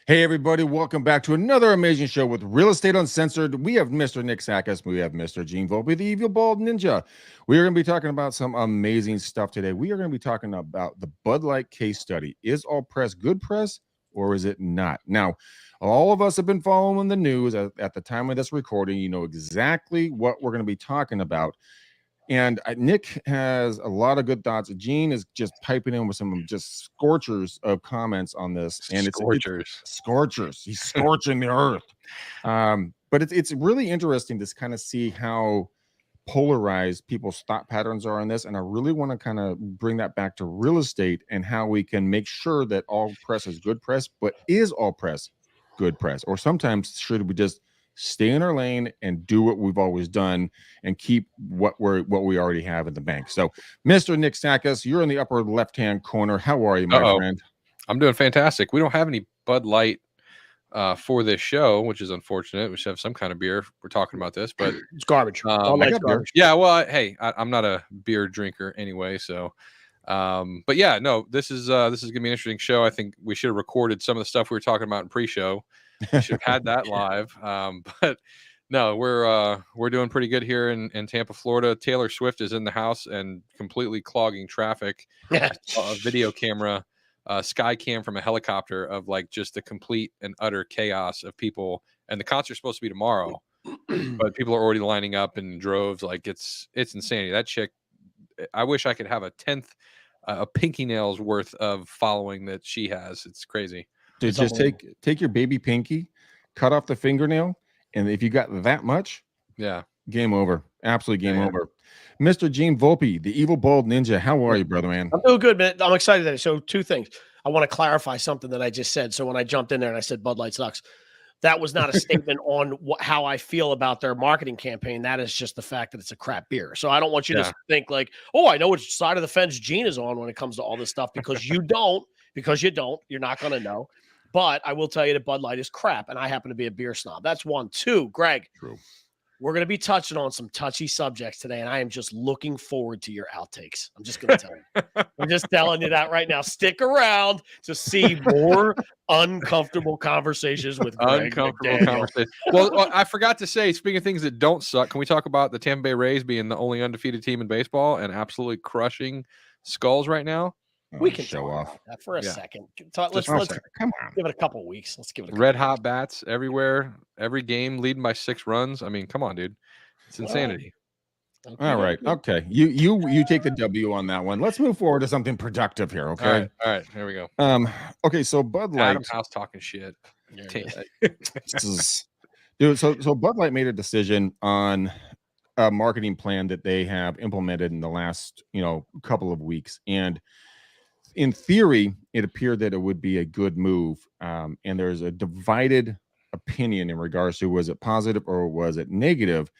Hey, everybody, welcome back to another amazing show with Real Estate Uncensored. We have Mr. Nick Sackis. We have Mr. Gene Volpe, the evil bald ninja. We are going to be talking about some amazing stuff today. We are going to be talking about the Bud Light case study. Is all press good press or is it not? Now, all of us have been following the news at the time of this recording. You know exactly what we're going to be talking about. And Nick has a lot of good thoughts. Gene is just piping in with some just scorchers of comments on this, and it's scorchers. He's scorching the earth. But it's really interesting to kind of see how polarized people's thought patterns are on this. And I really want to kind of bring that back to real estate and how we can make sure that all press is good press, but is all press good press? Or sometimes should we just stay in our lane and do what we've always done and keep what we already have in the bank? So, Mr. Nick Sackis, you're in the upper left-hand corner. How are you, my friend? I'm doing fantastic. We don't have any Bud Light for this show, which is unfortunate. We should have some kind of beer. We're talking about this, but it's garbage. I got garbage. Yeah, well, hey, I'm not a beer drinker anyway, so. But yeah, no, this is gonna be an interesting show. I think we should have recorded some of the stuff we were talking about in pre-show. We should have had that live. But no, we're doing pretty good here in Tampa, Florida. Taylor Swift is in the house and completely clogging traffic. A video camera, sky cam from a helicopter of like just the complete and utter chaos of people. And the concert's supposed to be tomorrow, but people are already lining up in droves. Like it's insanity. That chick, I wish I could have a tenth, a pinky nail's worth of following that she has. It's crazy. Dude, just take your baby pinky, cut off the fingernail, and if you got that much, yeah, game over. Absolutely game over. Mr. Gene Volpe, the evil bald ninja. How are you, brother, man? I'm doing good, man. I'm excited today. So two things. I want to clarify something that I just said. So when I jumped in there and I said Bud Light sucks, that was not a statement on how I feel about their marketing campaign. That is just the fact that it's a crap beer. So I don't want you to think like, oh, I know which side of the fence Gene is on when it comes to all this stuff, because you don't. Because you don't. You're not going to know. But I will tell you that Bud Light is crap, and I happen to be a beer snob. That's one. Two, Greg. True. We're going to be touching on some touchy subjects today, and I am just looking forward to your outtakes. I'm just going to tell you. I'm just telling you that right now. Stick around to see more uncomfortable conversations with Greg. Uncomfortable conversations. Well, I forgot to say, speaking of things that don't suck, can we talk about the Tampa Bay Rays being the only undefeated team in baseball and absolutely crushing Skulls right now? We can show off that for a second. Let's come on. Give it a couple of weeks. Let's give it a red hot bats everywhere, every game leading by 6 runs. I mean, come on, dude. It's insanity. All right. Okay. You take the W on that one. Let's move forward to something productive here. Okay. All right. Here we go. Okay. So Bud Light. Adam House talking shit. Dude. So Bud Light made a decision on a marketing plan that they have implemented in the last, couple of weeks. And in theory, it appeared that it would be a good move. And there's a divided opinion in regards to, was it positive or was it negative?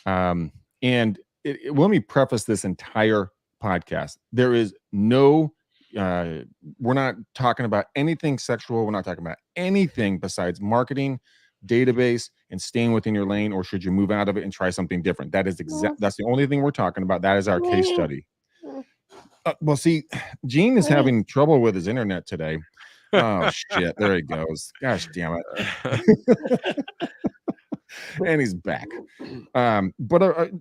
And let me preface this entire podcast. There is no, we're not talking about anything sexual. We're not talking about anything besides marketing, database, and staying within your lane, or should you move out of it and try something different? That is that's the only thing we're talking about. That is our case study. Well, see, Gene is having trouble with his internet today. Oh, shit. There he goes. Gosh damn it. And he's back. But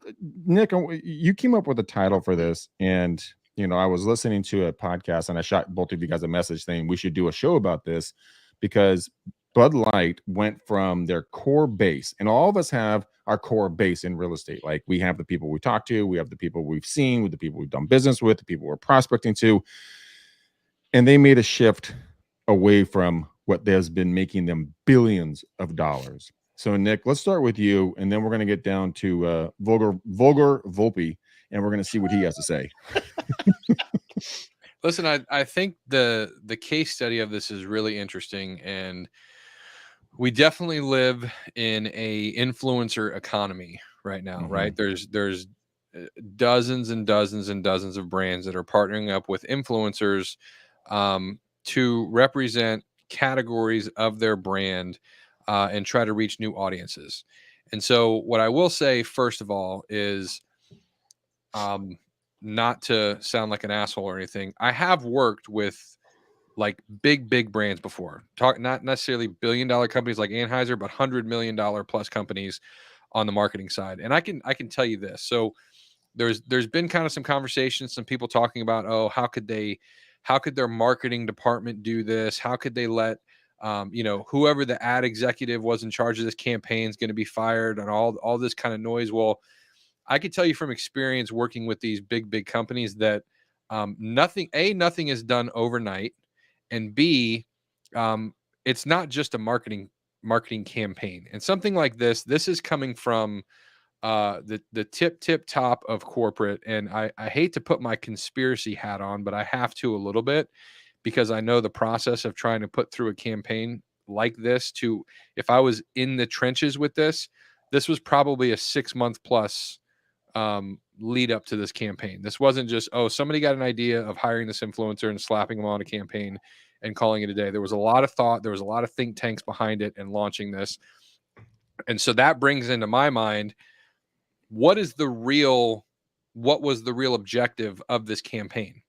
Nick, you came up with a title for this. And, I was listening to a podcast and I shot both of you guys a message saying we should do a show about this, because Bud Light went from their core base, and all of us have our core base in real estate. Like, we have the people we talk to, we have the people we've seen, with the people we've done business with, the people we're prospecting to, and they made a shift away from what has been making them billions of dollars. So, Nick, let's start with you, and then we're going to get down to Vulgar Volpe, and we're going to see what he has to say. Listen, I think the case study of this is really interesting, and we definitely live in a influencer economy right now, right? There's dozens and dozens and dozens of brands that are partnering up with influencers to represent categories of their brand and try to reach new audiences. And so what I will say, first of all, is not to sound like an asshole or anything, I have worked with like big brands before. Talk not necessarily billion-dollar companies like Anheuser, but $100 million plus companies on the marketing side. And I can tell you this. So there's been kind of some conversations, some people talking about, oh, how could their marketing department do this? How could they let whoever the ad executive was in charge of this campaign is going to be fired, and all this kind of noise. Well, I could tell you from experience working with these big companies that nothing is done overnight, and B, it's not just a marketing campaign. And something like this is coming from the tip top of corporate. And I hate to put my conspiracy hat on, but I have to a little bit, because I know the process of trying to put through a campaign like this. If I was in the trenches with this was probably a 6-month plus lead up to this campaign. This wasn't just, oh, somebody got an idea of hiring this influencer and slapping them on a campaign and calling it a day. There was a lot of thought. There was a lot of think tanks behind it and launching this. And so that brings into my mind, what was the real objective of this campaign?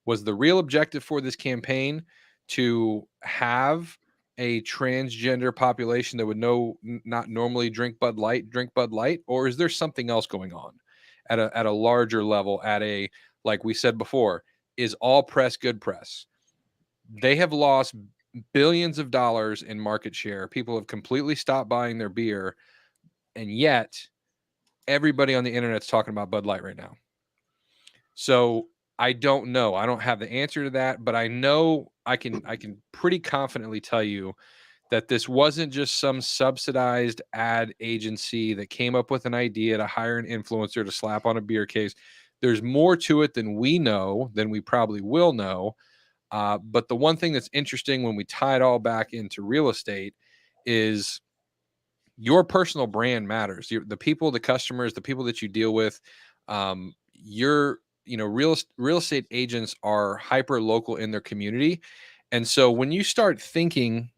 Was the real objective for this campaign to have a transgender population that would not normally drink Bud Light, or is there something else going on at a larger level, like we said before, is all press good press? They have lost billions of dollars in market share. People have completely stopped buying their beer, and yet everybody on the internet's talking about Bud Light right now. So I don't know. I don't have the answer to that, but I know I can pretty confidently tell you that this wasn't just some subsidized ad agency that came up with an idea to hire an influencer to slap on a beer case. There's more to it than we know, than we probably will know. But the one thing that's interesting when we tie it all back into real estate is your personal brand matters. The people, the customers, the people that you deal with, real estate agents are hyper local in their community. And so when you start thinking,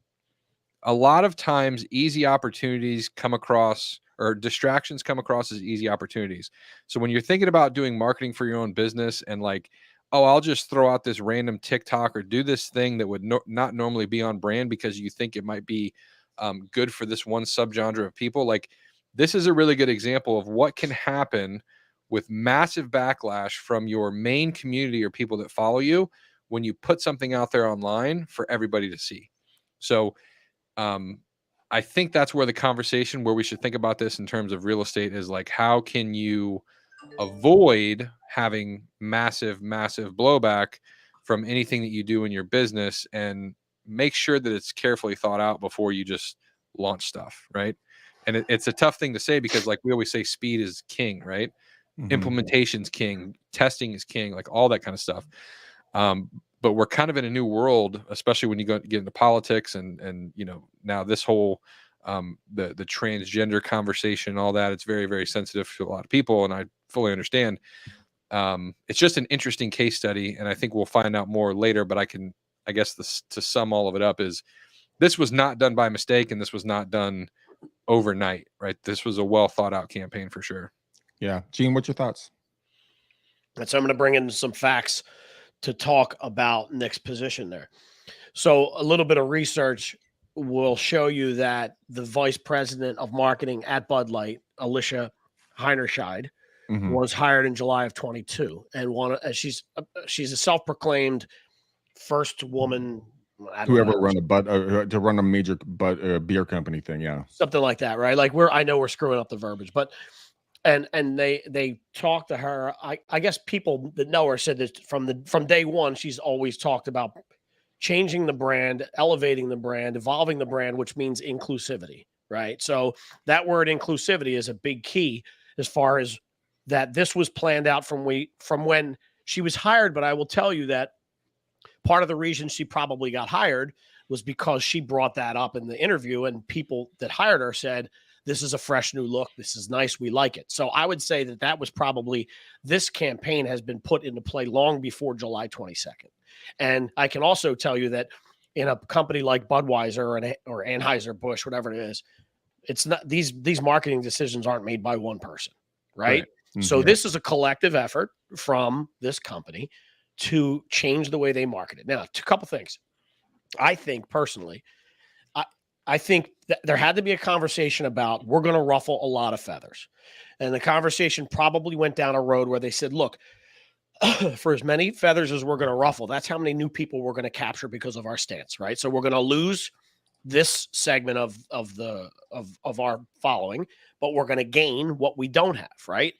a lot of times easy opportunities come across, or distractions come across as easy opportunities. So when you're thinking about doing marketing for your own business and like, oh, I'll just throw out this random TikTok or do this thing that would not normally be on brand because you think it might be good for this one subgenre of people. Like, this is a really good example of what can happen with massive backlash from your main community or people that follow you when you put something out there online for everybody to see. So I think that's where the conversation, where we should think about this in terms of real estate, is like, how can you avoid having massive blowback from anything that you do in your business, and make sure that it's carefully thought out before you just launch stuff, right? And it's a tough thing to say, because like we always say, speed is king, right? Mm-hmm. Implementation's king, testing is king, like all that kind of stuff. But we're kind of in a new world, especially when you get into politics and now this whole the transgender conversation, all that. It's very, very sensitive to a lot of people, and I fully understand. It's just an interesting case study, and I think we'll find out more later. But I guess to sum all of it up is, this was not done by mistake, and this was not done overnight, right? This was a well thought out campaign for sure. Yeah, Gene, what's your thoughts? So I'm going to bring in some facts to talk about Nick's position there. So a little bit of research will show you that the vice president of marketing at Bud Light, Alicia Heinerscheid, was hired in July of 22, and she's a self-proclaimed first woman. Whoever to run a major beer company thing, yeah, something like that, right? Like I know we're screwing up the verbiage, but and they talked to her. I guess people that know her said that from day one, she's always talked about changing the brand, elevating the brand, evolving the brand, which means inclusivity, right? So that word inclusivity is a big key as far as that. This was planned out from when she was hired. But I will tell you that part of the reason she probably got hired was because she brought that up in the interview, and people that hired her said, this is a fresh new look. This is nice. We like it. So I would say that was probably, this campaign has been put into play long before July 22nd. And I can also tell you that in a company like Budweiser or Anheuser-Busch, whatever it is, it's not, these marketing decisions aren't made by one person, right? Mm-hmm. So this is a collective effort from this company to change the way they market it. Now, a couple things. I think personally, I think that there had to be a conversation about we're going to ruffle a lot of feathers. And the conversation probably went down a road where they said, look, for as many feathers as we're going to ruffle, that's how many new people we're going to capture because of our stance, right? So we're going to lose this segment of our following, but we're going to gain what we don't have, right?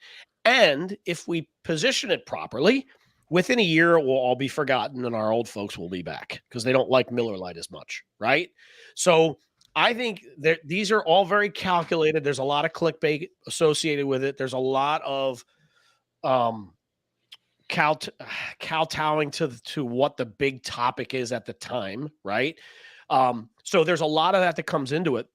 And if we position it properly, within a year it will all be forgotten and our old folks will be back because they don't like Miller Lite as much, right? So I think that these are all very calculated. There's a lot of clickbait associated with it. There's a lot of kowtowing to what the big topic is at the time, right? So there's a lot of that comes into it.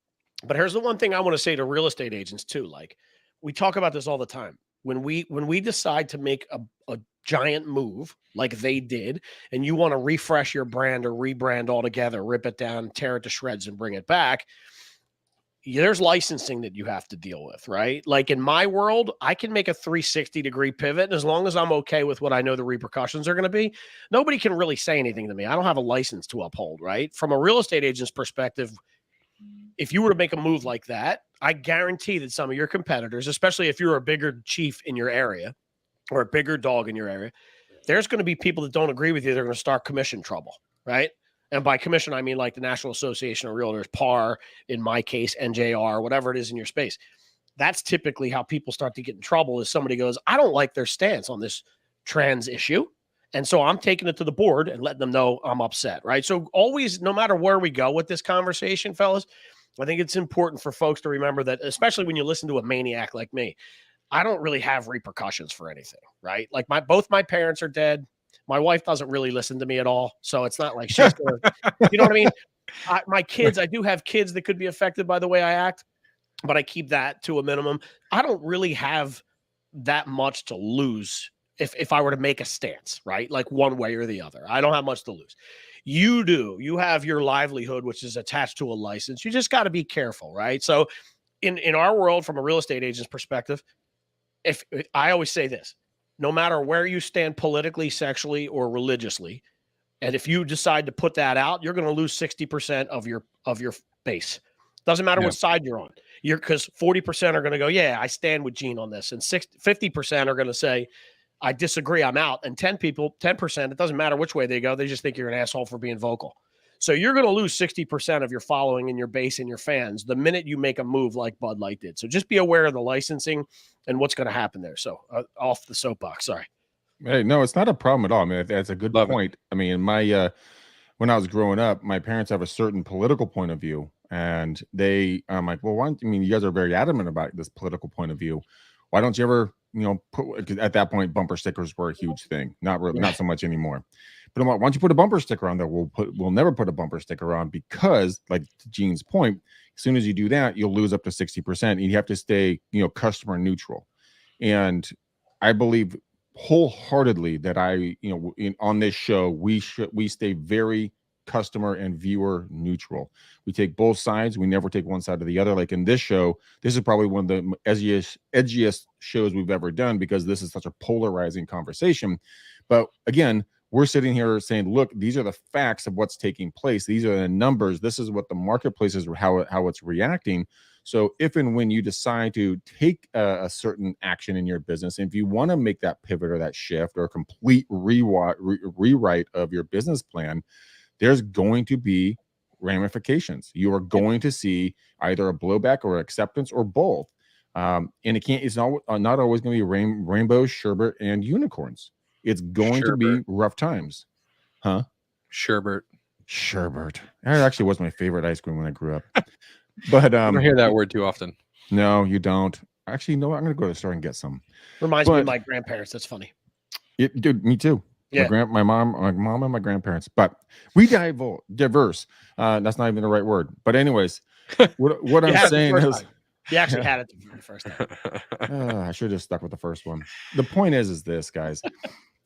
But here's the one thing I want to say to real estate agents too. Like we talk about this all the time. When we decide to make a giant move like they did, and you want to refresh your brand or rebrand altogether, rip it down, tear it to shreds, and bring it back, there's licensing that you have to deal with, right? Like in my world, I can make a 360-degree pivot. And as long as I'm okay with what I know the repercussions are going to be, nobody can really say anything to me. I don't have a license to uphold, right? From a real estate agent's perspective, if you were to make a move like that, I guarantee that some of your competitors, especially if you're a bigger chief in your area or a bigger dog in your area, there's going to be people that don't agree with you. They're going to start commission trouble, right? And by commission, I mean like the National Association of Realtors, PAR, in my case, NJR, whatever it is in your space. That's typically how people start to get in trouble is somebody goes, I don't like their stance on this trans issue. And so I'm taking it to the board and letting them know I'm upset, right? So always, no matter where we go with this conversation, fellas, I think it's important for folks to remember that, especially when you listen to a maniac like me, I don't really have repercussions for anything, right? Like both my parents are dead. My wife doesn't really listen to me at all. So it's not like she's going to, you know what I mean? My kids, I do have kids that could be affected by the way I act, but I keep that to a minimum. I don't really have that much to lose if I were to make a stance, right? Like one way or the other. I don't have much to lose. You do. You have your livelihood, which is attached to a license. You just got to be careful, right? So in our world, from a real estate agent's perspective, if I always say this, no matter where you stand politically, sexually, or religiously, and if you decide to put that out, you're going to lose 60% of your base. Doesn't matter what side you're on. Because 40% are going to go, yeah, I stand with Gene on this, and 50% are going to say, I disagree, I'm out. And 10%, it doesn't matter which way they go. They just think you're an asshole for being vocal. So you're going to lose 60% of your following and your base and your fans the minute you make a move like Bud Light did. So just be aware of the licensing and what's going to happen there. So off the soapbox, sorry. Hey, no, it's not a problem at all. I mean, that's a good point. I mean, when I was growing up, my parents have a certain political point of view, and I'm like, well, you guys are very adamant about this political point of view. Why don't you ever, put, at that point, bumper stickers were a huge thing. Not so much anymore. But I'm like, why don't you put a bumper sticker on there? We'll never put a bumper sticker on because, like to Gene's point, as soon as you do that, you'll lose up to 60%. And you have to stay, customer neutral. And I believe wholeheartedly that on this show, we stay very customer and viewer neutral. We take both sides. We never take one side or the other. Like in this show, this is probably one of the edgiest shows we've ever done because this is such a polarizing conversation. But again, we're sitting here saying, look, these are the facts of what's taking place. These are the numbers. This is what the marketplace is, how it's reacting. So if and when you decide to take a certain action in your business, and if you want to make that pivot or that shift or a complete rewrite of your business plan, there's going to be ramifications. You are going to see either a blowback or acceptance or both. And it's not always going to be rainbow, sherbet, and unicorns. It's going to be rough times. Huh? Sherbet. That actually was my favorite ice cream when I grew up. But I don't hear that word too often. No, you don't. Actually, no, I'm going to go to the store and get some. Reminds me of my grandparents. That's funny. Dude, me too. Yeah. My mom and my grandparents. But we diverse. That's not even the right word. But anyways, what I'm saying is, you actually had it the very first time. I should have stuck with the first one. The point is this, guys.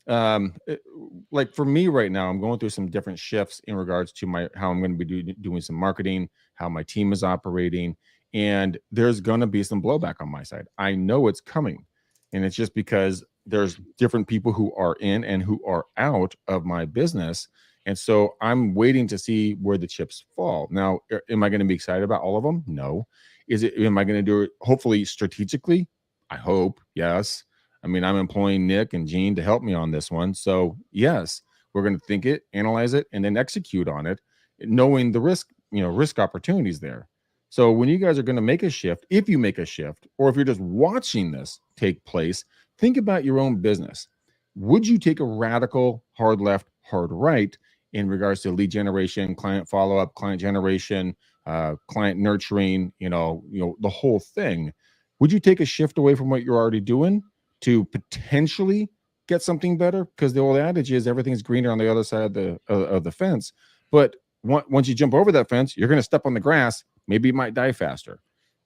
Like for me right now, I'm going through some different shifts in regards to how I'm going to be doing some marketing, how my team is operating, and there's going to be some blowback on my side. I know it's coming, and it's just because there's different people who are in and who are out of my business, And so I'm waiting to see where the chips fall. Now, am I going to be excited about all of them? No. Am I going to do it hopefully strategically? I hope, yes. I mean, I'm employing Nick and Gene to help me on this one. So yes, we're going to think it, analyze it, and then execute on it, knowing the risk opportunities there. So when you guys are going to make a shift, if you make a shift, or if you're just watching this take place, think about your own business. Would you take a radical hard left, hard right in regards to lead generation, client follow-up, client generation, client nurturing, the whole thing? Would you take a shift away from what you're already doing to potentially get something better? Because the old adage is everything's greener on the other side of the fence. But once you jump over that fence, you're going to step on the grass. Maybe it might die faster.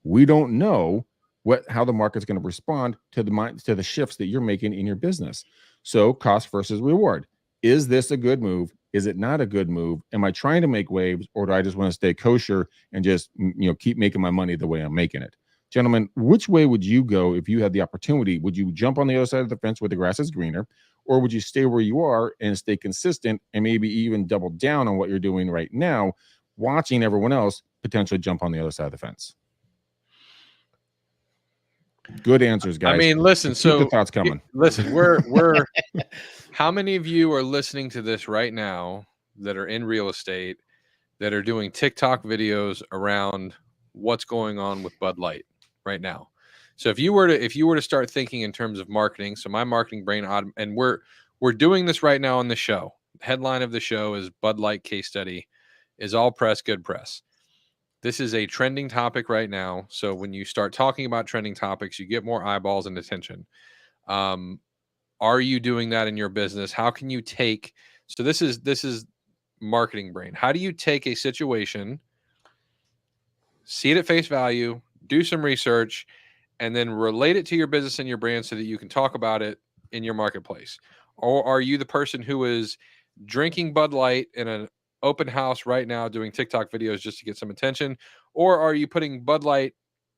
We don't know how the market's going to respond to the shifts that you're making in your business. So cost versus reward. Is this a good move? Is it not a good move? Am I trying to make waves, or do I just want to stay kosher and just keep making my money the way I'm making it? Gentlemen, which way would you go if you had the opportunity? Would you jump on the other side of the fence where the grass is greener, or would you stay where you are and stay consistent and maybe even double down on what you're doing right now, watching everyone else potentially jump on the other side of the fence? Good answers, guys. I mean, listen, keep the thoughts coming. Listen, we're how many of you are listening to this right now that are in real estate that are doing TikTok videos around what's going on with Bud Light right now? So if you were to start thinking in terms of marketing, so my marketing brain, and we're doing this right now on the show. The headline of the show is Bud Light case study is all press, good press. This is a trending topic right now. So when you start talking about trending topics, you get more eyeballs and attention. Are you doing that in your business? How can you take, so this is marketing brain. How do you take a situation, see it at face value, do some research, and then relate it to your business and your brand so that you can talk about it in your marketplace? Or are you the person who is drinking Bud Light in an open house right now doing TikTok videos just to get some attention? Or are you putting Bud Light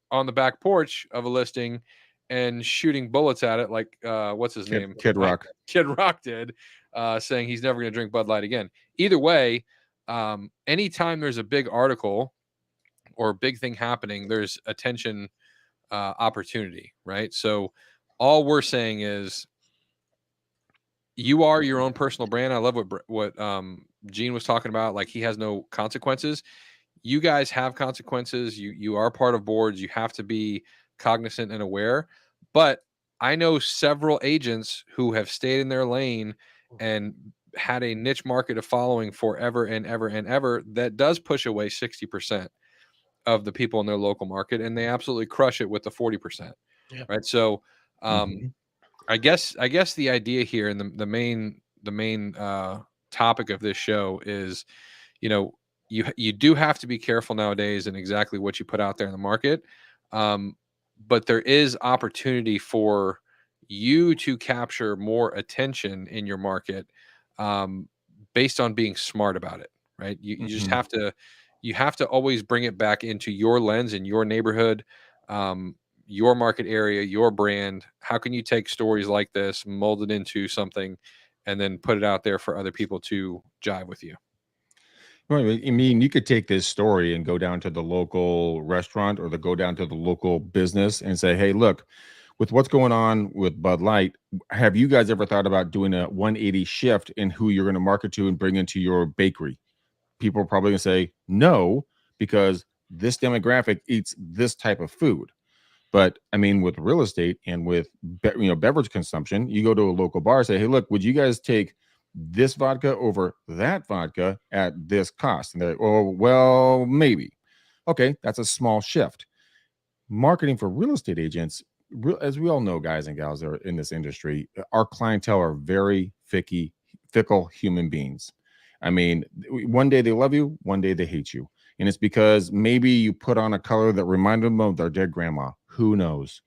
on the back porch of a listing and shooting bullets at it like what's his name? Kid Rock. Kid Rock did, saying he's never going to drink Bud Light again. Either way, anytime there's a big article or a big thing happening, there's attention opportunity, right? So all we're saying is you are your own personal brand. I love what Gene was talking about. Like, he has no consequences. You guys have consequences. You are part of boards. You have to be cognizant and aware. But I know several agents who have stayed in their lane and had a niche market of following forever and ever and ever that does push away 60% of the people in their local market, and they absolutely crush it with the 40%. Yeah. Right. So I guess the idea here and the main topic of this show is, you do have to be careful nowadays in exactly what you put out there in the market. But there is opportunity for you to capture more attention in your market based on being smart about it, right? You just have to always bring it back into your lens in your neighborhood, your market area, your brand. How can you take stories like this, mold it into something, and then put it out there for other people to jive with you? Well, I mean, you could take this story and go down to the local restaurant or go down to the local business and say, hey, look, with what's going on with Bud Light, have you guys ever thought about doing a 180 shift in who you're going to market to and bring into your bakery? People are probably going to say no, because this demographic eats this type of food. But I mean, with real estate and with beverage consumption, you go to a local bar and say, hey, look, would you guys take this vodka over that vodka at this cost? And they're like, oh, well, maybe. Okay, that's a small shift. Marketing for real estate agents, as we all know, guys and gals that are in this industry, our clientele are very fickle human beings. I mean, one day they love you, one day they hate you. And it's because maybe you put on a color that reminded them of their dead grandma. Who knows?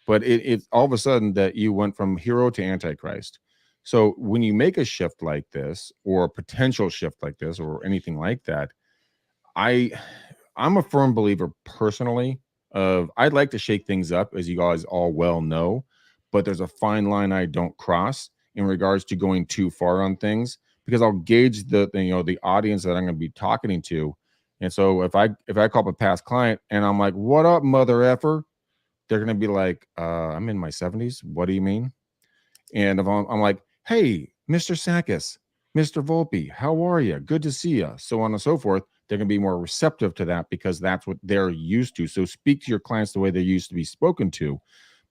But it's all of a sudden that you went from hero to antichrist. So when you make a shift like this, or a potential shift like this, or anything like that, I'm a firm believer personally of I'd like to shake things up, as you guys all well know, but there's a fine line I don't cross in regards to going too far on things. because I'll gauge the audience that I'm going to be talking to. And so if I call up a past client and I'm like, "What up, mother effer?" They're going to be like, "I'm in my 70s. What do you mean?" And if I'm like, "Hey, Mr. Sakis, Mr. Volpe, how are you? Good to see you." So on and so forth. They're going to be more receptive to that because that's what they're used to. So speak to your clients the way they used to be spoken to.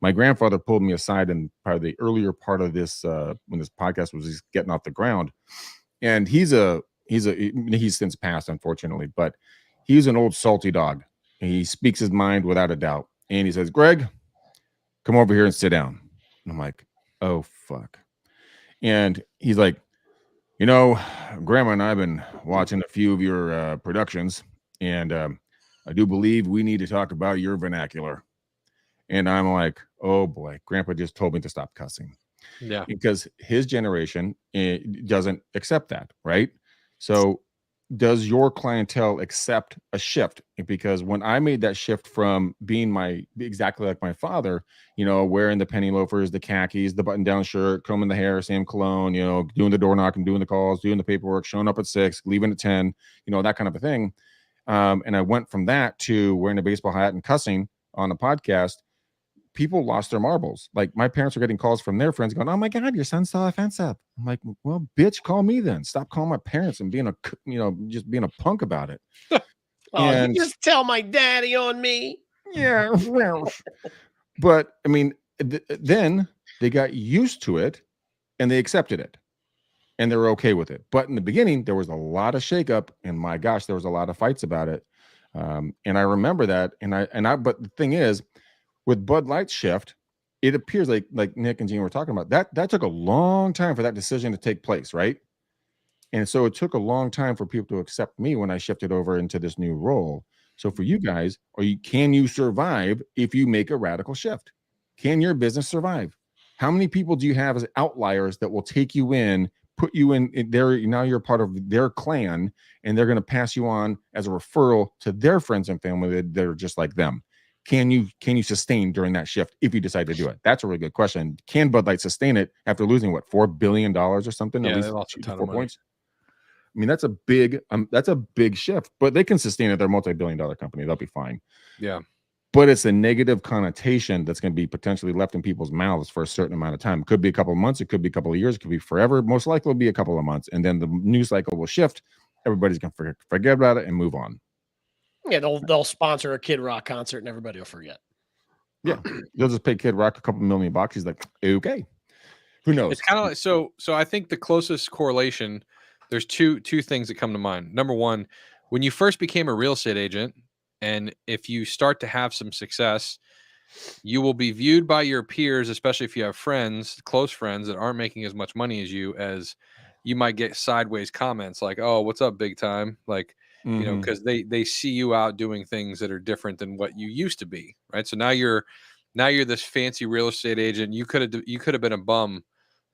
My grandfather pulled me aside in probably the earlier part of this when this podcast was just getting off the ground, and he's since passed, unfortunately, but he's an old salty dog. He speaks his mind without a doubt, and he says, "Greg, come over here and sit down." And I'm like, "Oh fuck!" And he's like, Grandma and I have been watching a few of your productions, and I do believe we need to talk about your vernacular." And I'm like, "Oh boy, Grandpa just told me to stop cussing." Yeah. Because his generation doesn't accept that, right? So does your clientele accept a shift? Because when I made that shift from being exactly like my father, wearing the penny loafers, the khakis, the button-down shirt, combing the hair, same cologne, doing the door knocking, doing the calls, doing the paperwork, showing up at 6, leaving at 10, that kind of a thing. And I went from that to wearing a baseball hat and cussing on a podcast. People lost their marbles. Like my parents were getting calls from their friends going, "Oh my God, your son's so offensive." I'm like, "Well, bitch, call me then. Stop calling my parents and just being a punk about it." Oh, And you just tell my daddy on me. yeah, but I mean, then they got used to it and they accepted it and they were okay with it. But in the beginning, there was a lot of shakeup, and my gosh, there was a lot of fights about it. And I remember that. But the thing is, with Bud Light's shift, it appears like Nick and Gene were talking about that took a long time for that decision to take place, right? And so it took a long time for people to accept me when I shifted over into this new role. So for you guys, can you survive if you make a radical shift? Can your business survive? How many people do you have as outliers that will take you in, put you in there? Now you're part of their clan, and they're going to pass you on as a referral to their friends and family that are just like them. Can you sustain during that shift if you decide to do it? That's a really good question. Can Bud Light sustain it after losing what, $4 billion or something? Yeah, At least they lost a ton of 4 money. points. I mean, that's a big shift, but they can sustain it. They're a multi-billion-dollar company. They'll be fine. Yeah. But it's a negative connotation that's going to be potentially left in people's mouths for a certain amount of time. It could be a couple of months. It could be a couple of years. It could be forever. Most likely it'll be a couple of months. And then the news cycle will shift. Everybody's going to forget about it and move on. Yeah, they'll sponsor a Kid Rock concert and everybody will forget. Yeah. They'll just pay Kid Rock a couple $1 million. He's like, okay. Who knows? It's kind of like, so I think the closest correlation, there's two things that come to mind. Number one, when you first became a real estate agent, and if you start to have some success, you will be viewed by your peers, especially if you have friends, close friends that aren't making as much money as you might get sideways comments like, "Oh, what's up, big time?" Like, because they see you out doing things that are different than what you used to be, right? So now you're this fancy real estate agent. You could have been a bum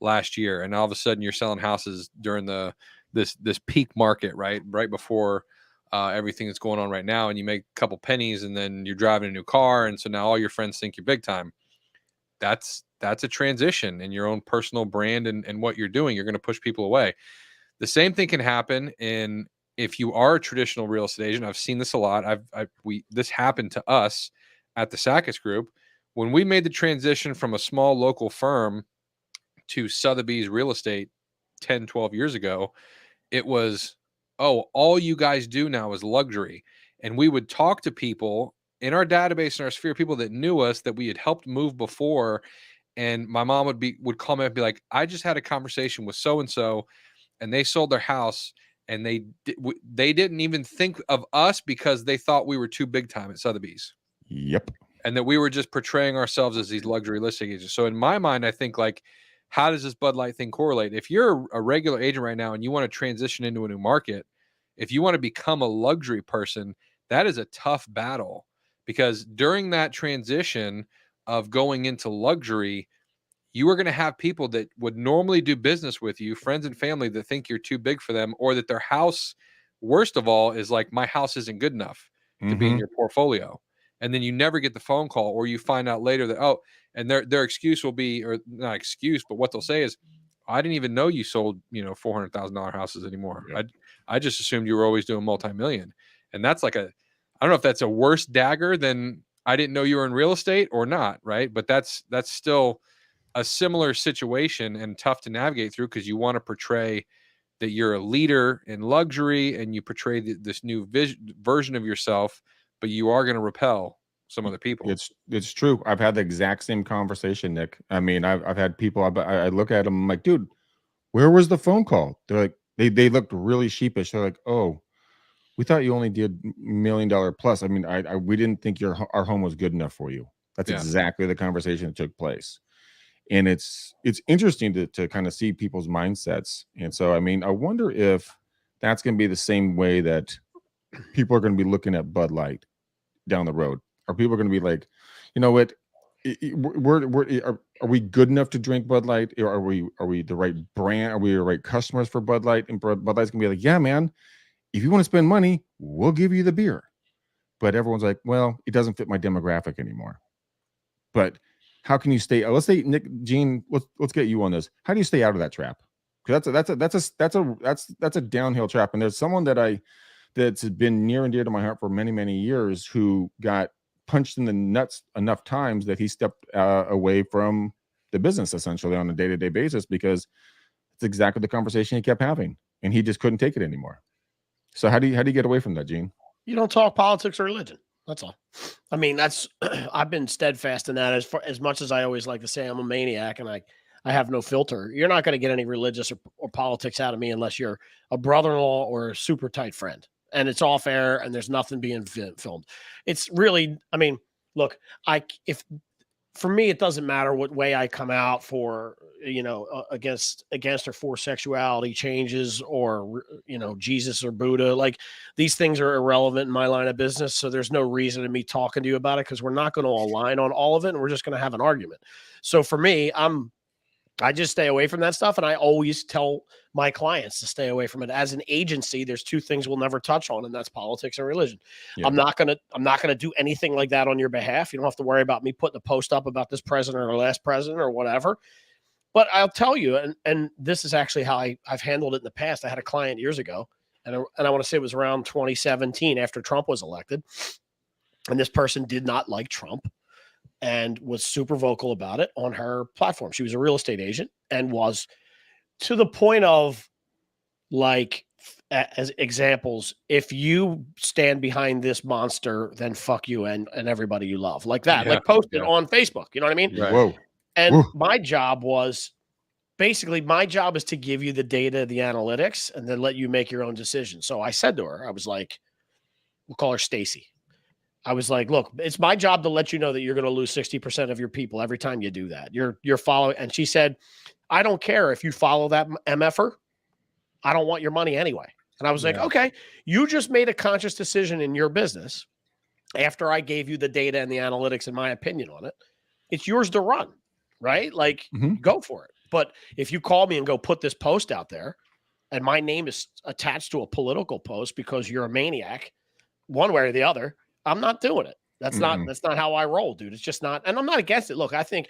last year, and all of a sudden you're selling houses during this peak market, right before everything that's going on right now, and you make a couple pennies, and then you're driving a new car, and so now all your friends think you're big time. That's a transition in your own personal brand and what you're doing. You're going to push people away. The same thing can happen if you are a traditional real estate agent. I've seen this a lot. This happened to us at the Sakis Group when we made the transition from a small local firm to Sotheby's real estate 10, 12 years ago. It was, "Oh, all you guys do now is luxury." And we would talk to people in our database, in our sphere, people that knew us, that we had helped move before. And my mom would call me up and be like, "I just had a conversation with so-and-so, and they sold their house, and they didn't even think of us because they thought we were too big time at Sotheby's." Yep. And that we were just portraying ourselves as these luxury listing agents. So in my mind, I think, like, how does this Bud Light thing correlate? If you're a regular agent right now and you want to transition into a new market, if you want to become a luxury person, that is a tough battle, because during that transition of going into luxury, you are going to have people that would normally do business with you, friends and family, that think you're too big for them, or that their house, worst of all, is like, "My house isn't good enough to be in your portfolio." And then you never get the phone call, or you find out later that, and their excuse will be, or not excuse, but what they'll say is, I didn't even know you sold, $400,000 houses anymore. Yeah. I just assumed you were always doing multi-million. And that's like I don't know if that's a worse dagger than I didn't know you were in real estate or not, right? But that's still a similar situation and tough to navigate through, because you want to portray that you're a leader in luxury and you portray this new version of yourself, but you are going to repel some other people. It's true. I've had the exact same conversation, Nick. I mean, I've had people. I look at them, I'm like, dude, where was the phone call? They're like, they looked really sheepish. They're like, oh, we thought you only did $1 million plus. I mean, we didn't think our home was good enough for you. That's exactly the conversation that took place. And it's interesting to kind of see people's mindsets. And so, I mean, I wonder if that's going to be the same way that people are going to be looking at Bud Light down the road. Are people going to be like, you know what? Are we good enough to drink Bud Light? Are we the right brand? Are we the right customers for Bud Light? And Bud Light's going to be like, yeah, man, if you want to spend money, we'll give you the beer. But everyone's like, well, it doesn't fit my demographic anymore. But how can you stay? Let's say, Nick, Gene, let's get you on this. How do you stay out of that trap? Because that's a downhill trap. And there's someone that's been near and dear to my heart for many, many years, who got punched in the nuts enough times that he stepped away from the business essentially on a day-to-day basis, because it's exactly the conversation he kept having, and he just couldn't take it anymore. So how do you get away from that, Gene? You don't talk politics or religion. That's all. I mean, I've been steadfast in that. As much as I always like to say I'm a maniac and I have no filter. You're not going to get any religious or politics out of me unless you're a brother-in-law or a super tight friend. And it's off air and there's nothing being filmed. It's really, I mean, look, for me, it doesn't matter what way I come out for, against or for sexuality changes or, Jesus or Buddha. Like, these things are irrelevant in my line of business. So there's no reason in me talking to you about it, because we're not going to align on all of it. And we're just going to have an argument. So for me, I just stay away from that stuff. And I always tell my clients to stay away from it. As an agency, there's two things we'll never touch on, and that's politics and religion. Yeah. I'm not going to do anything like that on your behalf. You don't have to worry about me putting a post up about this president or last president or whatever. But I'll tell you, and this is actually how I've handled it in the past. I had a client years ago, and I want to say it was around 2017 after Trump was elected. And this person did not like Trump and was super vocal about it on her platform. She was a real estate agent and was to the point of, like, as examples, if you stand behind this monster, then fuck you and everybody you love, like that, like posted on Facebook. You know what I mean? Right. Whoa. And my job is to give you the data, the analytics, and then let you make your own decision. So I said to her, I was like, we'll call her Stacy. I was like, look, it's my job to let you know that you're going to lose 60% of your people every time you do that. You're following. And she said, I don't care if you follow that MFer. I don't want your money anyway. And I was like, okay, you just made a conscious decision in your business after I gave you the data and the analytics and my opinion on it. It's yours to run, right? Like, go for it. But if you call me and go put this post out there and my name is attached to a political post because you're a maniac, one way or the other, I'm not doing it. That's not how I roll, dude. It's just not. And I'm not against it. Look, I think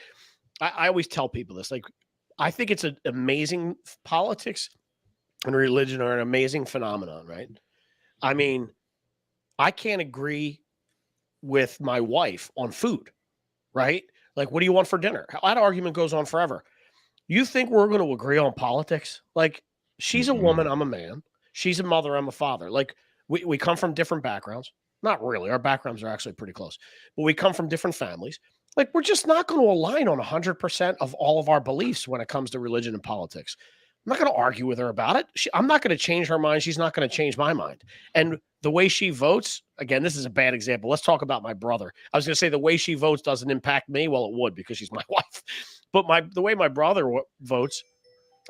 I always tell people this. Like, I think it's an amazing, politics and religion are an amazing phenomenon, right? I mean, I can't agree with my wife on food, right? Like, what do you want for dinner? That argument goes on forever. You think we're going to agree on politics? Like, she's a woman, I'm a man. She's a mother, I'm a father. Like, we come from different backgrounds. Not really. Our backgrounds are actually pretty close. But we come from different families. Like, we're just not going to align on 100% of all of our beliefs when it comes to religion and politics. I'm not going to argue with her about it. I'm not going to change her mind. She's not going to change my mind. And the way she votes, again, this is a bad example. Let's talk about my brother. I was going to say the way she votes doesn't impact me. Well, it would, because she's my wife. But the way my brother votes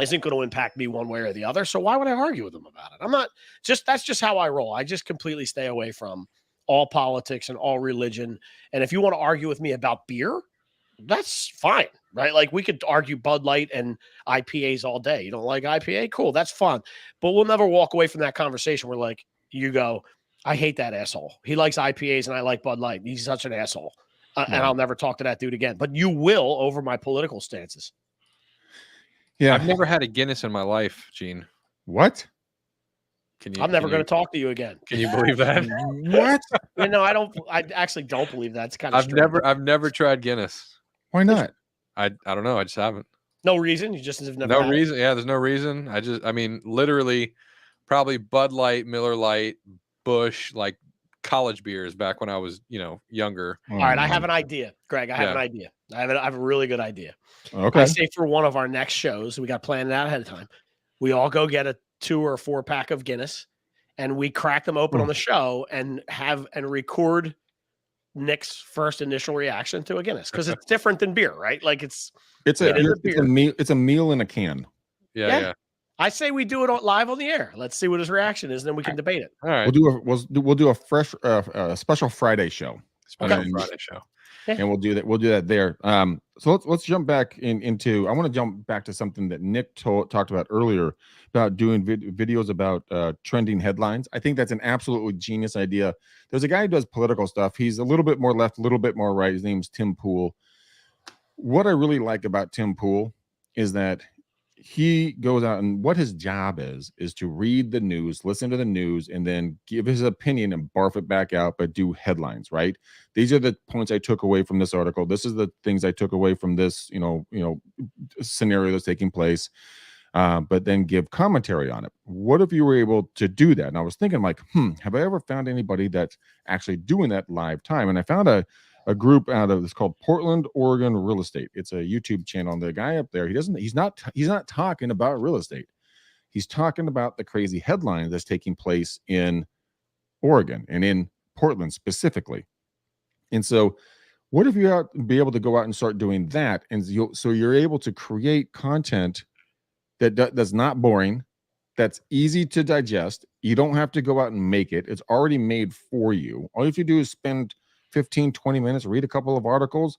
isn't going to impact me one way or the other. So why would I argue with him about it? That's just how I roll. I just completely stay away from all politics and all religion. And if you want to argue with me about beer, that's fine, right? Like, we could argue Bud Light and IPAs all day. You don't like IPA? Cool, that's fun. But we'll never walk away from that conversation where, like, you go, I hate that asshole. He likes IPAs and I like Bud Light. He's such an asshole. And I'll never talk to that dude again. But you will over my political stances. Yeah. I've never had a Guinness in my life, Gene. What? Can you? I'm never going to talk to you again. Can you believe that? What? I don't. I actually don't believe that. It's kind of strange. I've never tried Guinness. Why not? I don't know. I just haven't. No reason. You just have never. No had it. reason. Yeah, there's no reason. I mean, literally, probably Bud Light, Miller Light, Busch, like college beers back when I was, younger. Oh, All right, I man. have an idea, Greg. I have an idea. I have a really good idea. Okay. I say for one of our next shows, we got planned out ahead of time. We all go get a 2 or 4 pack of Guinness, and we crack them open on the show and record Nick's first initial reaction to a Guinness, because it's different than beer, right? Like it's a meal in a can. Yeah. I say we do it live on the air. Let's see what his reaction is, and then we can debate it. All right. We'll do a fresh special Friday show. Friday show. And we'll do that there. So let's jump back into. I want to jump back to something that Nick talked about earlier about doing videos about trending headlines. I think that's an absolutely genius idea. There's a guy who does political stuff. He's a little bit more left, a little bit more right. His name's Tim Pool. What I really like about Tim Pool is that he goes out, and what his job is to read the news, listen to the news, and then give his opinion and barf it back out, but do headlines, right? These are the points I took away from this article. This is the things I took away from this, scenario that's taking place. But then give commentary on it. What if you were able to do that? And I was thinking, like, have I ever found anybody that's actually doing that live time? And I found a group out of, it's called Portland, Oregon Real Estate. It's a YouTube channel. And the guy up there, he's not talking about real estate. He's talking about the crazy headline that's taking place in Oregon and in Portland specifically. And so what if you be able to go out and start doing that? And so you're able to create content that's not boring, that's easy to digest. You don't have to go out and make it. It's already made for you. All you have to do is spend 15, 20 minutes, read a couple of articles,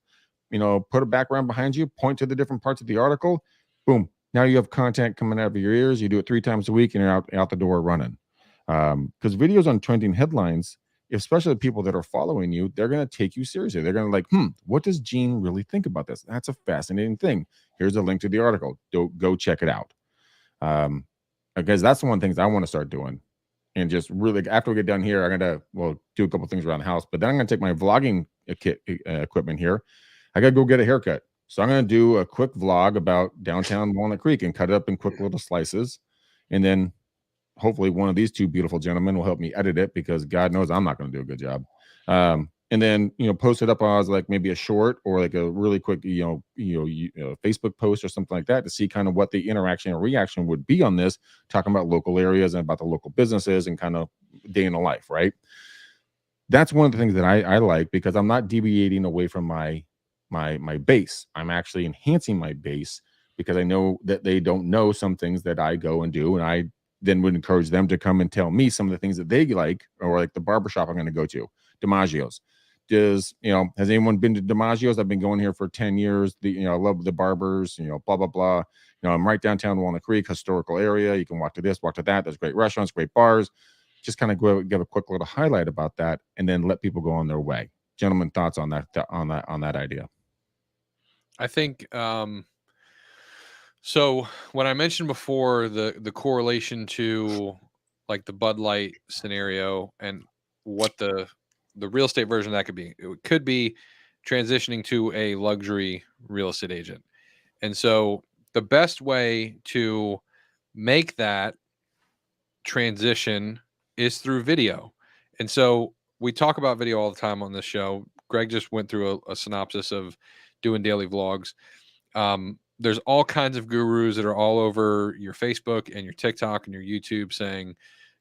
put a background behind you, point to the different parts of the article. Boom. Now you have content coming out of your ears. You do it 3 times a week and you're out the door running. Because videos on trending headlines, especially the people that are following you, they're going to take you seriously. They're going to like, what does Gene really think about this? That's a fascinating thing. Here's a link to the article. Go check it out. Because that's one of the things I want to start doing. And just really, after we get done here, I'm going to, do a couple things around the house, but then I'm going to take my vlogging equipment here. I got to go get a haircut. So I'm going to do a quick vlog about downtown Walnut Creek and cut it up in quick little slices. And then hopefully one of these 2 beautiful gentlemen will help me edit it, because God knows I'm not going to do a good job. And then, post it up as like maybe a short or like a really quick, Facebook post or something like that, to see kind of what the interaction or reaction would be on this, talking about local areas and about the local businesses and kind of day in the life, right? That's one of the things that I like, because I'm not deviating away from my base. I'm actually enhancing my base, because I know that they don't know some things that I go and do, and I then would encourage them to come and tell me some of the things that they like, or like the barbershop I'm going to go to, DiMaggio's. Has anyone been to DiMaggio's? I've been going here for 10 years. I love the barbers, blah, blah, blah. I'm right downtown Walnut Creek, historical area. You can walk to this, walk to that. There's great restaurants, great bars. Just kind of give a quick little highlight about that, and then let people go on their way. Gentlemen, thoughts on that idea? I think, so when I mentioned before the correlation to like the Bud Light scenario and what the real estate version of that could be transitioning to a luxury real estate agent. And so the best way to make that transition is through video. And so we talk about video all the time on this show. Greg just went through a synopsis of doing daily vlogs. There's all kinds of gurus that are all over your Facebook and your TikTok and your YouTube saying,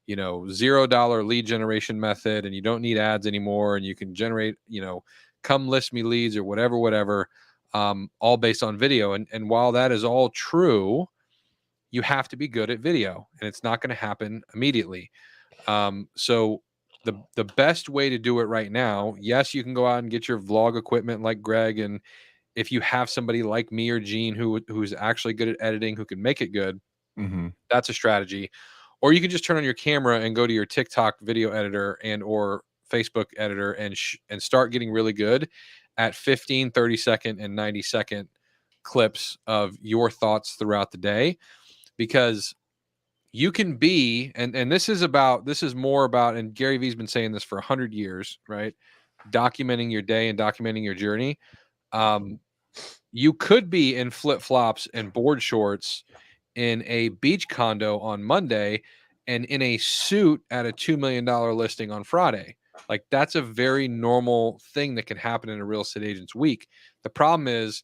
$0 lead generation method, and you don't need ads anymore, and you can generate, come list me leads or whatever, all based on video. And while that is all true, you have to be good at video, and it's not going to happen immediately. So the best way to do it right now, yes, you can go out and get your vlog equipment like Greg, and if you have somebody like me or Gene who's actually good at editing, who can make it good, that's a strategy. Or you can just turn on your camera and go to your TikTok video editor and or Facebook editor and start getting really good at 15, 30 second, and 90 second clips of your thoughts throughout the day, because you can be, and this is more about, and Gary Vee's been saying this for 100 years, right? Documenting your day and documenting your journey. You could be in flip-flops and board shorts in a beach condo on Monday and in a suit at a $2 million listing on Friday. Like, that's a very normal thing that can happen in a real estate agent's week. The problem is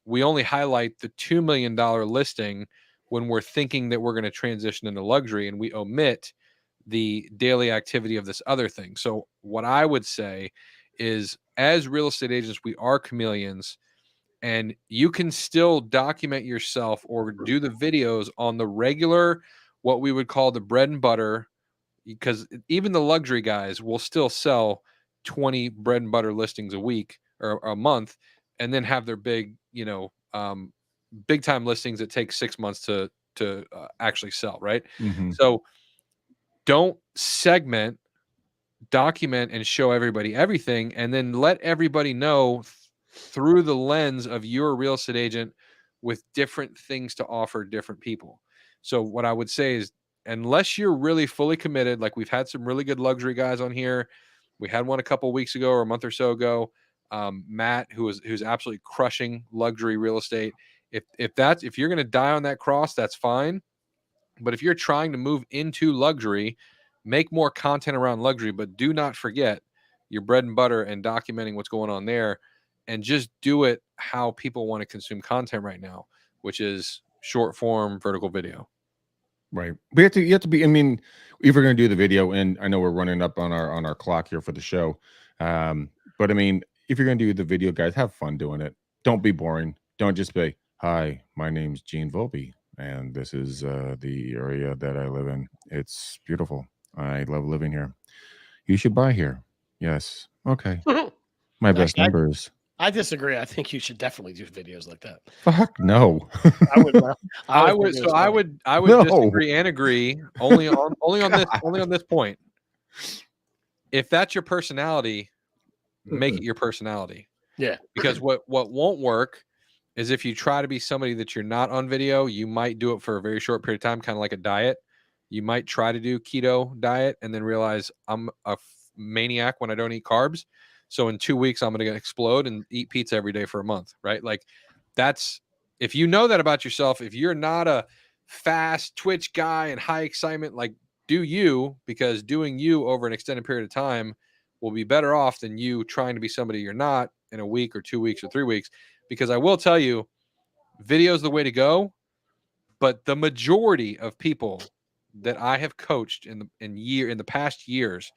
we only highlight the $2 million listing when we're thinking that we're going to transition into luxury, and we omit the daily activity of this other thing. So what I would say is, as real estate agents, we are chameleons, and you can still document yourself or do the videos on the regular, what we would call the bread and butter, because even the luxury guys will still sell 20 bread and butter listings a week or a month, and then have their big, big time listings that take 6 months to actually sell, right? Mhm. So don't segment, document, and show everybody everything, and then let everybody know through the lens of your real estate agent with different things to offer different people. So what I would say is, unless you're really fully committed, like we've had some really good luxury guys on here. We had one a couple of weeks ago or a month or so ago. Matt, who's absolutely crushing luxury real estate. If you're going to die on that cross, that's fine. But if you're trying to move into luxury, make more content around luxury, but do not forget your bread and butter and documenting what's going on there, and just do it how people want to consume content right now, which is short form vertical video. Right. But you have to be, I mean, if we're going to do the video, and I know we're running up on our clock here for the show. But I mean, if you're going to do the video, guys, have fun doing it. Don't be boring. Don't just be, hi, my name's Gene Volpe, and this is the area that I live in. It's beautiful. I love living here. You should buy here. Yes. Okay. My best numbers. I disagree. I think you should definitely do videos like that. Fuck no. I would. I would No. disagree and agree only on this point. If that's your personality, make it your personality. Yeah. Because what won't work is if you try to be somebody that you're not on video. You might do it for a very short period of time, kind of like a diet. You might try to do keto diet and then realize I'm a maniac when I don't eat carbs. So in 2 weeks, I'm going to explode and eat pizza every day for a month, right? Like, that's, if you know that about yourself, if you're not a fast Twitch guy and high excitement, like, do you, because doing you over an extended period of time will be better off than you trying to be somebody you're not in a week or 2 weeks or 3 weeks. Because I will tell you, video is the way to go. But the majority of people that I have coached in the past years,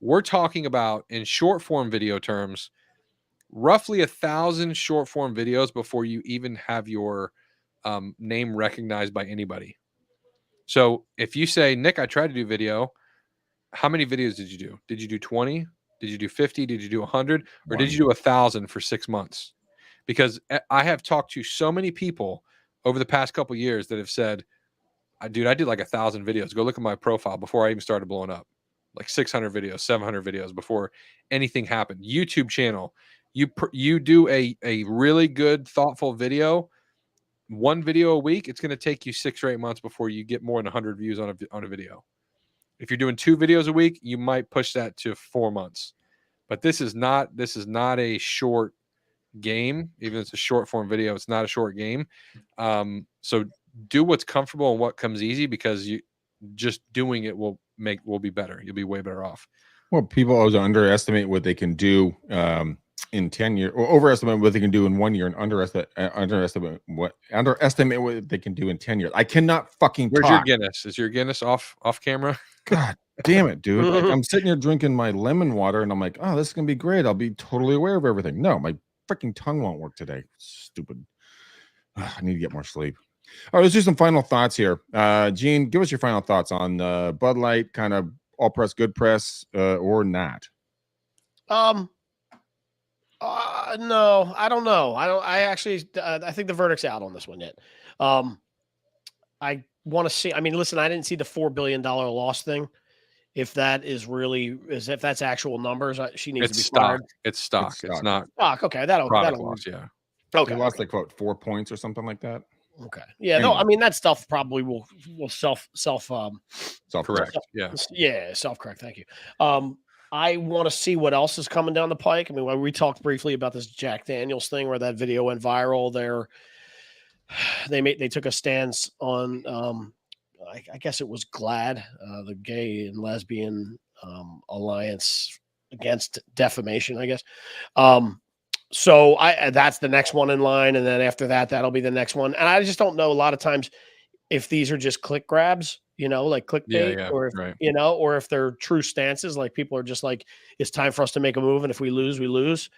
we're talking about, in short form video terms, roughly 1,000 short form videos before you even have your name recognized by anybody. So if you say, Nick, I tried to do video, how many videos did you do? Did you do 20? Did you do 50? Did you do 100? Or did you do 1,000 for 6 months? Because I have talked to so many people over the past couple of years that have said, dude, I did like 1,000 videos. Go look at my profile before I even started blowing up. Like 600 videos, 700 videos before anything happened. YouTube channel, you do a really good, thoughtful video, one video a week. It's going to take you 6 or 8 months before you get more than 100 views on a video. If you're doing 2 videos a week, you might push that to 4 months. But this is not a short game. Even if it's a short form video, it's not a short game. So do what's comfortable and what comes easy, because you just doing it will be better. You'll be way better off. Well, people always underestimate what they can do in 10 years, or overestimate what they can do in 1 year, and underestimate what they can do in 10 years. I cannot fucking Where's talk. your Guinness? Is your Guinness off camera? God damn it, dude. Like, I'm sitting here drinking my lemon water and I'm like, oh, this is gonna be great. I'll be totally aware of everything. No, my freaking tongue won't work today. Stupid. I need to get more sleep. All right, let's do some final thoughts here. Gene, give us your final thoughts on Bud Light, kind of all press, good press, or not. No, I don't know. I think the verdict's out on this one yet. I want to see. I mean, listen, I didn't see the $4 billion loss thing. If that is really, if that's actual numbers, she needs to be stock. fired. It's stock. It's not stock. Okay, that'll loss. Yeah. Okay. He lost like what 4 points or something like that. Okay. Yeah. No, Anyway. I mean that stuff probably will self Correct. yeah, self correct. Thank you. I want to see what else is coming down the pike. I mean, when we talked briefly about this Jack Daniels thing where that video went viral, they took a stance on I guess it was GLAAD, the Gay and Lesbian Alliance Against Defamation, I guess. So that's the next one in line, and then after that, that'll be the next one. And I just don't know a lot of times if these are just click grabs, like clickbait, or if, right. or if they're true stances, like people are just like, it's time for us to make a move, and if we lose, we lose.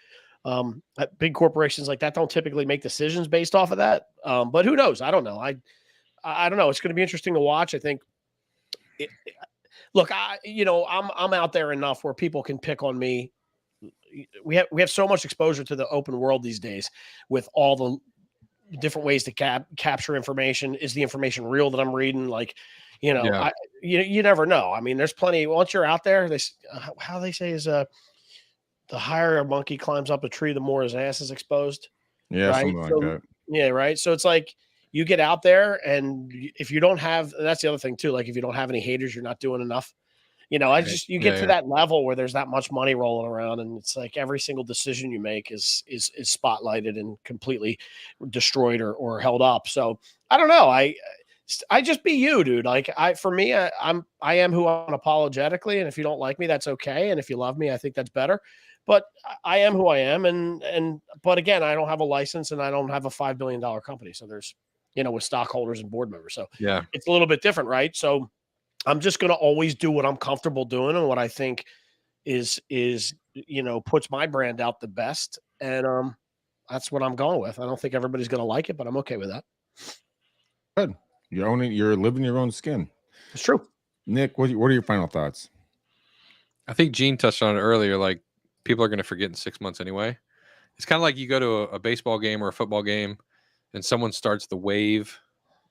Big corporations like that don't typically make decisions based off of that. But who knows? I don't know. I don't know. It's going to be interesting to watch. I think. Look, I'm out there enough where people can pick on me. We have so much exposure to the open world these days with all the different ways to capture information. Is the information real that I'm reading? Like, you never know. I mean, there's plenty. Once you're out there, how they say is the higher a monkey climbs up a tree, the more his ass is exposed. Yeah, right? something like that. Yeah, right. So it's like you get out there, and if you don't have, that's the other thing too. Like if you don't have any haters, you're not doing enough. You get to that level where there's that much money rolling around, and it's like every single decision you make is spotlighted and completely destroyed or held up. So I don't know. I just be you, dude. Like I am who I'm unapologetically, and if you don't like me, that's okay. And if you love me, I think that's better. But I am who I am, but again, I don't have a license, and I don't have a $5 billion company. So there's, with stockholders and board members. So yeah, it's a little bit different, right? So I'm just going to always do what I'm comfortable doing and what I think is puts my brand out the best, and that's what I'm going with. I don't think everybody's going to like it, but I'm okay with that. Good. You're living your own skin. It's true. Nick, what are your final thoughts? I think Gene touched on it earlier. Like, people are going to forget in 6 months anyway. It's kind of like you go to a baseball game or a football game, and someone starts the wave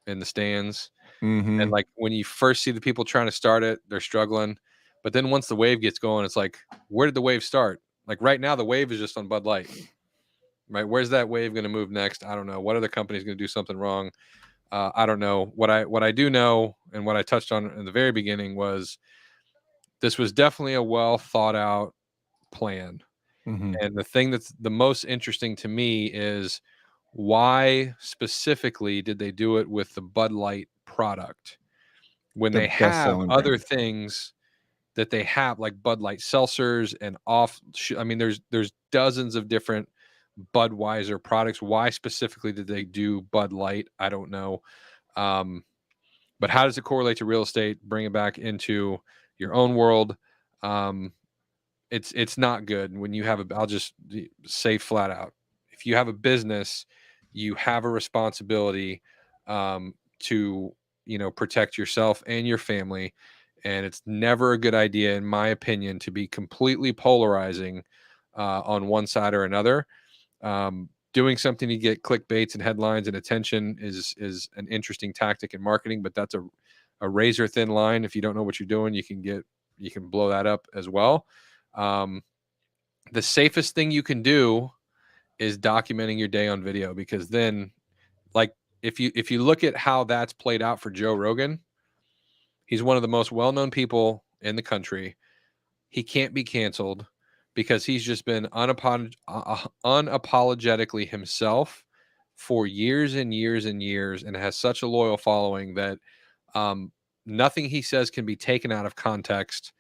in the stands. Mm-hmm. And like when you first see the people trying to start it, they're struggling. But then once the wave gets going, it's like, where did the wave start? Like right now, the wave is just on Bud Light. Right? Where's that wave going to move next? I don't know. What other company's going to do something wrong? I don't know. What I do know, and what I touched on in the very beginning, was this was definitely a well thought out plan. Mm-hmm. And the thing that's the most interesting to me is, why specifically did they do it with the Bud Light product when they have other things that they have, like Bud Light seltzers and I mean, there's dozens of different Budweiser products. Why specifically did they do Bud Light? I don't know. But how does it correlate to real estate? Bring it back into your own world. It's not good when you have I'll just say flat out, if you have a business, you have a responsibility to protect yourself and your family, and it's never a good idea, in my opinion, to be completely polarizing on one side or another. Doing something to get clickbaits and headlines and attention is an interesting tactic in marketing, but that's a razor thin line. If you don't know what you're doing, you can blow that up as well. The safest thing you can do is documenting your day on video, because then, like, if you look at how that's played out for Joe Rogan, he's one of the most well-known people in the country. He can't be canceled because he's just been unapologetically himself for years and years and years, and has such a loyal following that nothing he says can be taken out of context,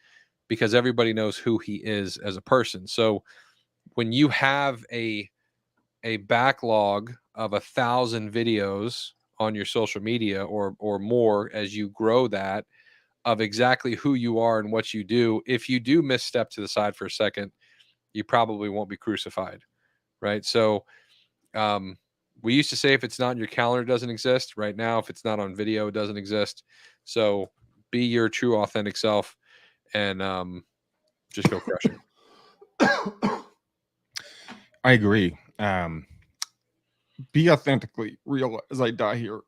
because everybody knows who he is as a person. So when you have a backlog of 1,000 videos on your social media or more, as you grow that, of exactly who you are and what you do, if you do misstep to the side for a second, you probably won't be crucified, right? So we used to say, if it's not in your calendar, it doesn't exist. Right now, if it's not on video, it doesn't exist. So be your true, authentic self, and just go crush it. I agree. Be authentically real as I die here.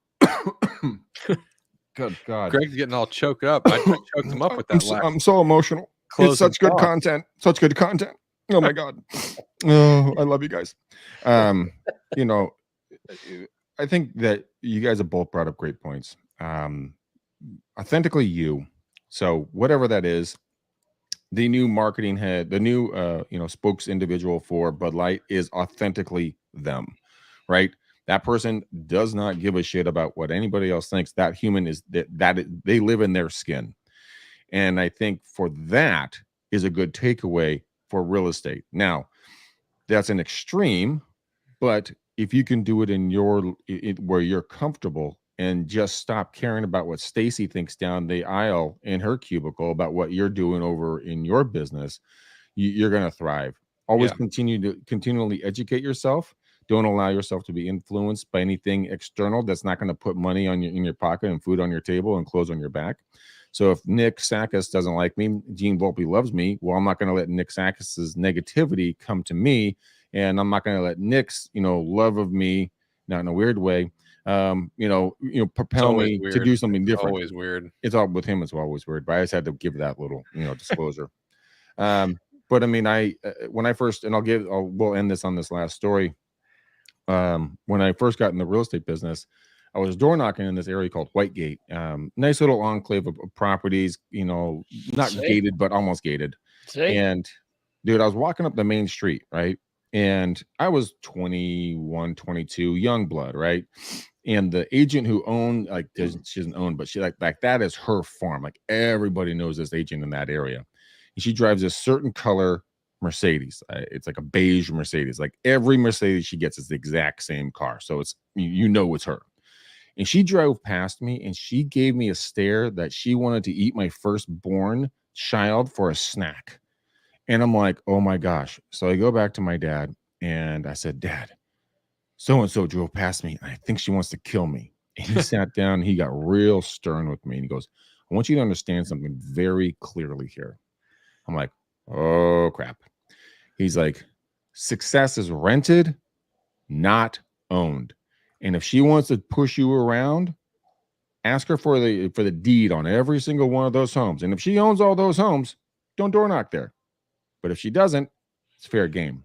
Good God. Greg's getting all choked up. I choked him up with that. I'm so emotional. It's such good content. Such good content. Oh my God. Oh, I love you guys. You know, I think that you guys have both brought up great points. Authentically you. So whatever that is, the new marketing head, the new spokes individual for Bud Light is authentically them, right? That person does not give a shit about what anybody else thinks. That human is they live in their skin. And I think for that is a good takeaway for real estate. Now, that's an extreme, but if you can do it in where you're comfortable and just stop caring about what Stacy thinks down the aisle in her cubicle about what you're doing over in your business, you're going to thrive. Always continue to continually educate yourself. Don't allow yourself to be influenced by anything external that's not going to put money in your pocket and food on your table and clothes on your back. So if Nick Sakis doesn't like me, Gene Volpe loves me. Well, I'm not going to let Nick Sakis's negativity come to me, and I'm not going to let Nick's love of me, not in a weird way, propel me to do something different. Always weird. It's all with him. It's always weird. But I just had to give that little disclosure. But I mean, when I first, and we'll end this on this last story. When I first got in the real estate business, I was door knocking in this area called Whitegate. Nice little enclave of properties, not gated, but almost gated. And dude, I was walking up the main street, right? And I was 21, 22, young blood, right? And the agent who owned, she doesn't own, but she like that is her farm. Like everybody knows this agent in that area. And she drives a certain color Mercedes. It's like a beige Mercedes. Like every Mercedes she gets is the exact same car. So it's, it's her. And she drove past me and she gave me a stare that she wanted to eat my firstborn child for a snack. And I'm like, oh my gosh. So I go back to my dad and I said, Dad, so-and-so drove past me. And I think she wants to kill me. And he sat down and he got real stern with me. And he goes, I want you to understand something very clearly here. I'm like, oh crap. He's like, success is rented, not owned. And if she wants to push you around, ask her for the deed on every single one of those homes. And if she owns all those homes, don't door knock there. But if she doesn't, it's fair game.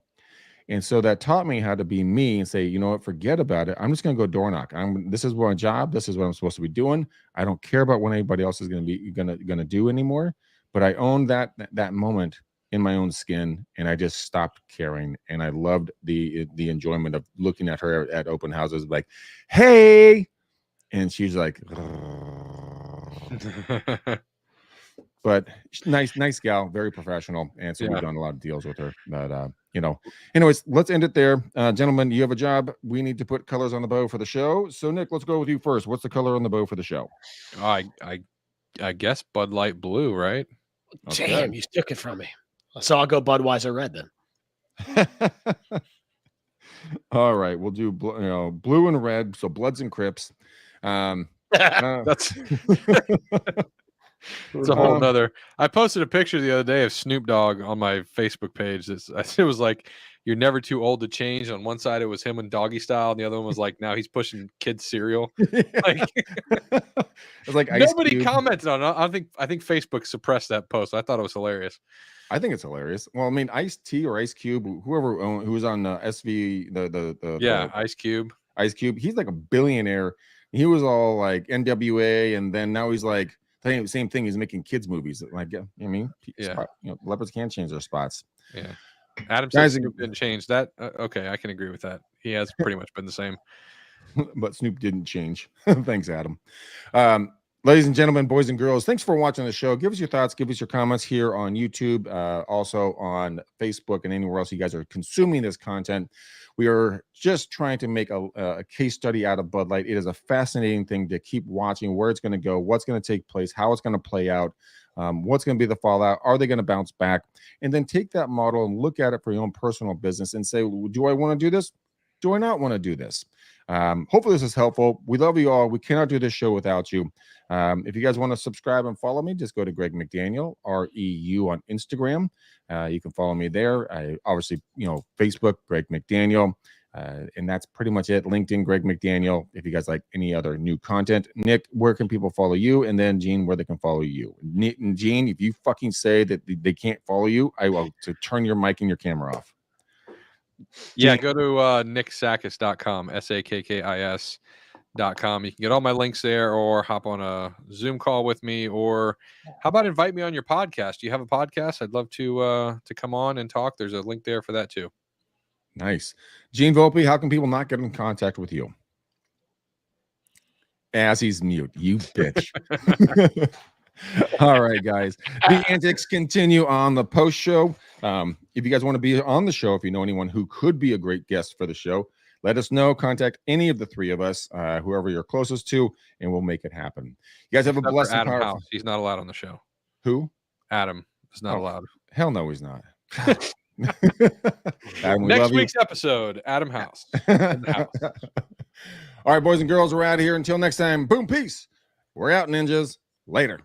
And so that taught me how to be me and say, you know what, forget about it. I'm just going to go door knock. This is my job. This is what I'm supposed to be doing. I don't care about what anybody else is going to do anymore. But I owned that moment in my own skin, and I just stopped caring. And I loved the enjoyment of looking at her at open houses, like, hey, and she's like, but nice gal, very professional, and so we've done a lot of deals with her. But anyways, let's end it there, gentlemen. You have a job. We need to put colors on the bow for the show. So Nick, let's go with you first. What's the color on the bow for the show? I guess Bud Light blue, right? Okay. Damn, you took it from me. So I'll go Budweiser red then. All right, we'll do blue and red. So Bloods and Crips. That's it's a whole nother. I posted a picture the other day of Snoop Dogg on my Facebook page. It was like, you're never too old to change. On one side, it was him and Doggy Style, and the other one was like, now he's pushing kids cereal. Like, it's like nobody commented on it. I think Facebook suppressed that post. I thought it was hilarious. I think it's hilarious. Well, I mean, Ice-T or Ice Cube, who was on SV, Ice Cube. Ice Cube. He's like a billionaire. He was all like NWA, and then now he's like same thing. He's making kids movies. Like, leopards can change their spots. Yeah. Adam says Snoop didn't change that. Okay, I can agree with that. He has pretty much been the same. But Snoop didn't change. Thanks, Adam. Ladies and gentlemen, boys and girls, thanks for watching the show. Give us your thoughts. Give us your comments here on YouTube, also on Facebook and anywhere else you guys are consuming this content. We are just trying to make a case study out of Bud Light. It is a fascinating thing to keep watching where it's going to go, what's going to take place, how it's going to play out, what's going to be the fallout. Are they going to bounce back? And then take that model and look at it for your own personal business and say, do I want to do this? Do I not want to do this? Hopefully this is helpful. We love you all. We cannot do this show without you. If you guys want to subscribe and follow me, just go to Greg McDaniel, REU on Instagram. You can follow me there. I obviously, Facebook, Greg McDaniel. And that's pretty much it. LinkedIn, Greg McDaniel. If you guys like any other new content, Nick, where can people follow you? And then Gene, where they can follow you? Nick and Gene, if you fucking say that they can't follow you, I will to turn your mic and your camera off. Yeah, go to nicksakis.com, SAKKIS.com. You can get all my links there, or hop on a Zoom call with me, or how about invite me on your podcast? Do you have a podcast? I'd love to come on and talk. There's a link there for that too. Nice. Gene Volpe, how can people not get in contact with you? As he's mute, you bitch. All right, guys. The antics continue on the post show. If you guys want to be on the show, if you know anyone who could be a great guest for the show, let us know. Contact any of the three of us, whoever you're closest to, and we'll make it happen. You guys have a blessed and Adam powerful. House. He's not allowed on the show. Who? Adam is not allowed. Hell no, he's not. Adam, Next week's episode, Adam House. In the house. All right, boys and girls, we're out of here. Until next time, boom, peace. We're out, ninjas. Later.